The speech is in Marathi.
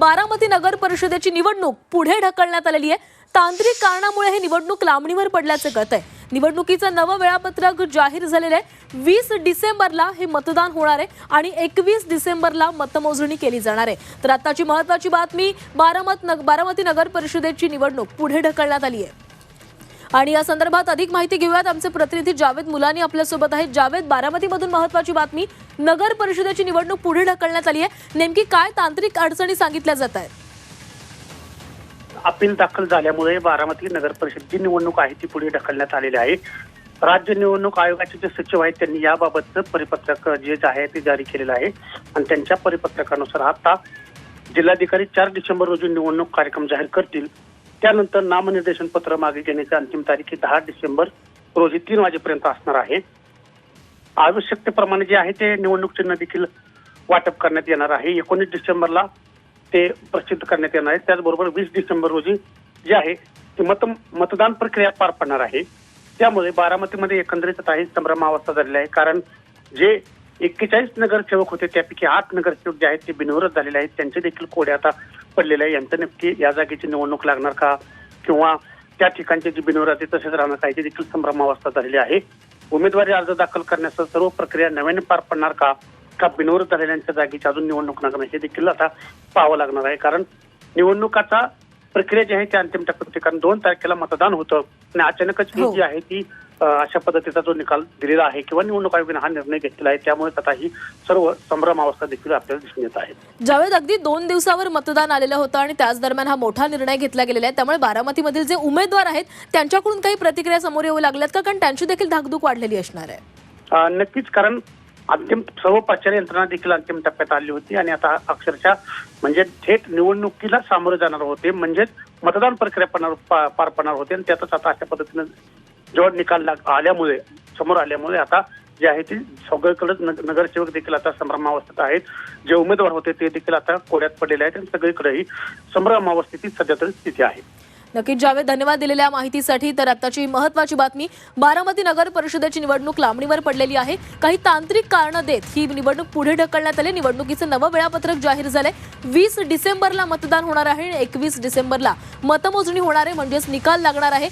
बारामती नगर परिषदेची निवडणूक पुढे ढकलण्यात आलेली आहे। तांत्रिक कारणामुळे ही निवडणूक लांबणीवर पडल्याचे कळत आहे। निवडणुकीचं नवं वेळापत्रक जाहीर झालेलं आहे। 20 डिसेंबरला हे मतदान होणार आहे आणि 21 डिसेंबरला मतमोजणी केली जाणार आहे। तर आताची महत्त्वाची बातमी, बारामती नगर परिषदेची निवडणूक पुढे ढकलण्यात आली आहे। आणि या संदर्भात अधिक माहिती घेऊयात, आमचे प्रतिनिधी जावेद मुलानी आपल्या सोबत आहेत। जावेद, बारामतीमधून महत्त्वाची बातमी, नगर परिषदेची निवडणूक पुढे ढकलण्यात आली आहे। नेमकी काय तांत्रिक अडचणी सांगितल्या जात आहेत? अपील दाखल झाल्यामुळे बारामती नगर परिषदेची निवडणूक आहे ती पुढे ढकलण्यात आलेली आहे। राज्य निवडणूक आयोगाचे जे सचिव आहेत त्यांनी याबाबतचं परिपत्रक जे आहे ते जारी केलेलं आहे आणि त्यांच्या परिपत्रकानुसार आता जिल्हाधिकारी 4 डिसेंबर रोजी निवडणूक कार्यक्रम जाहीर करतील। त्यानंतर नामनिर्देशन पत्र मागे घेण्याची अंतिम तारीख 10 डिसेंबर रोजी 3 वाजेपर्यंत असणार आहे। आवश्यकतेप्रमाणे जे आहे ते निवडणूक चिन्ह देखील वाटप करण्यात येणार आहे। 19 डिसेंबरला ते प्रसिद्ध करण्यात येणार आहे। त्याचबरोबर 20 डिसेंबर रोजी जे आहे ते मतदान प्रक्रिया पार पडणार आहे। त्यामुळे बारामतीमध्ये एकंदरीत काही संभ्रमावस्था झालेली आहे, कारण जे 41 नगरसेवक होते त्यापैकी 8 नगरसेवक जे आहेत ते बिनविरोध झालेले आहेत। त्यांचे देखील कोडे आता पडलेले आहे। यांचं नक्की या जागेची निवडणूक लागणार का किंवा त्या ठिकाणचे जे बिनविरोध आहे तसेच राहणार का, याची देखील संभ्रमावस्था झालेली आहे। उमेदवारी अर्ज दाखल करण्यासह सर्व प्रक्रिया नव्याने पार पडणार का बिनविरोध झालेल्यांच्या जागेची अजून निवडणूक लागणार हे देखील आता पाहावं लागणार आहे। कारण निवडणुकाचा प्रक्रिया जी आहे त्या अंतिम टप्प्यात होती, कारण 2 तारखेला मतदान होतं आणि अचानकच ही जी आहे ती अशा पद्धतीचा जो निकाल दिलेला आहे किंवा निवडणूक आयोगाने हा निर्णय घेतलेला आहे, त्यामुळे आता ही सर्व संभ्रमावस्था देखील आपल्याला दिसून येत आहे। जावेद, अगदी 2 दिवसावर मतदान आलेलं होतं आणि त्याच दरम्यान हा मोठा निर्णय घेतला गेलेला आहे, त्यामुळे बारामतीमधील जे उमेदवार आहेत त्यांच्याकडून काही प्रतिक्रिया समोर येऊ लागल्यात का? कारण त्यांची देखील धाकधूक वाढलेली असणार आहे। नक्कीच, कारण अंतिम सर्व प्रचार यंत्रणा देखील अंतिम टप्प्यात आली होती आणि आता अक्षरशः म्हणजे थेट निवडणुकीला सामोरे जाणार होते, म्हणजेच मतदान प्रक्रिया पार पडणार होते आणि त्यातच आता अशा पद्धतीनं जेव्हा निकाल आल्यामुळे समोर आल्यामुळे आता जे आहे ते सगळीकडे नगरसेवक देखील आता संभ्रमावस्थेत आहेत। जे उमेदवार होते ते देखील आता कोड्यात पडलेले आहेत आणि सगळीकडेही संभ्रमावस्थेची सध्या तरी स्थिती आहे। नक्कीच जावेद, धन्यवाद दिलेल्या माहितीसाठी। तर आताची महत्त्वाची बातमी, बारामती नगर परिषदेची निवडणूक लांबणीवर पडलेली आहे। काही तांत्रिक कारणं देत ही निवडणूक पुढे ढकलण्यात आली। निवडणुकीचं नवं वेळापत्रक जाहीर झालंय। 20 डिसेंबरला मतदान होणार आहे आणि 21 डिसेंबरला मतमोजणी होणार आहे, म्हणजेच निकाल लागणार आहे।